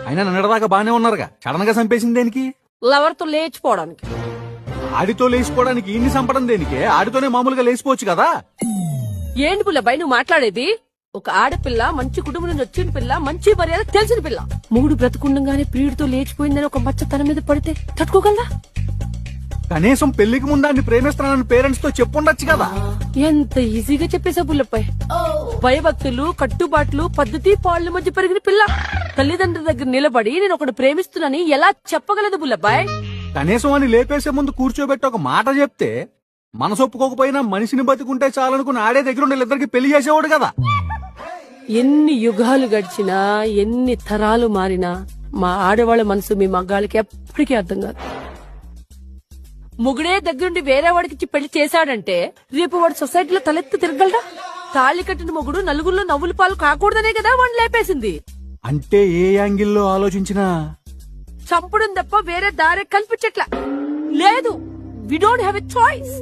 అయినా నిన్నటిదాకా బానే ఉన్నారుగా, సడన్ గా చంపేసింది దేనికి? లవర్ తో లేచిపోవడానికి. ఆడితో లేచిపోవడానికి ఇన్ని చంపడం దేనికే? ఆడితోనే మామూలుగా లేచిపోవచ్చు కదా. ఏంటి పుల్లబాయ్ నువ్వు మాట్లాడేది? ఒక ఆడపిల్ల మంచి కుటుంబం నుంచి వచ్చిన పిల్ల, మంచి మర్యాద తెలిసిన పిల్ల, మూడు బ్రతుకుండగానే ప్రియుడితో లేచిపోయిందని ఒక మచ్చ తన మీద పడితే తట్టుకోగలరా? కనీసం పెళ్లికి ముందాన్ని ప్రేమిస్తున్నానని పేరెంట్స్ తో చెప్పుండొచ్చు కదా. ఎంత ఈజీగా చెప్పేసా పుల్లబాయ్. భయభక్తులు, కట్టుబాట్లు, పద్ధతి పాళ్ల మధ్య పెరిగిన పిల్ల తల్లిదండ్రుల దగ్గర నిలబడి నేను ఒకటి ప్రేమిస్తున్నానని ఎలా చెప్పగలదు పుల్లబాయ్? కనీసం అని లేపేసే ముందు కూర్చోబెట్టి ఒక మాట చెప్తే మనసు ఒప్పుకోకపోయినా మనిషిని బతికుంటే చాలనుకుని ఆడే దగ్గర వీళ్ళిద్దరికి పెళ్లి చేసేవాడు కదా. ఎన్ని యుగాలు గడిచినా, ఎన్ని తరాలు మారినా మా ఆడవాళ్ళ మనసు మీ మగ్గాళ్ళకి ఎప్పటికీ అర్థం కాదు. మొగుడే దగ్గరుండి వేరే వాడికి పెళ్లి చేశాడంటే రేపు వాడు సొసైటీలో తలెత్తి తిరగలరా? తాళి కట్టిన మొగుడు నలుగురిలో నవ్వుల పాలు కాకూడదనే కదా వాడిని లేపేసింది. అంటే ఏ యాంగిల్లో ఆలోచించినా చంపడం తప్ప వేరే దారి కల్పించట్లా. లేదు, we don't have a choice.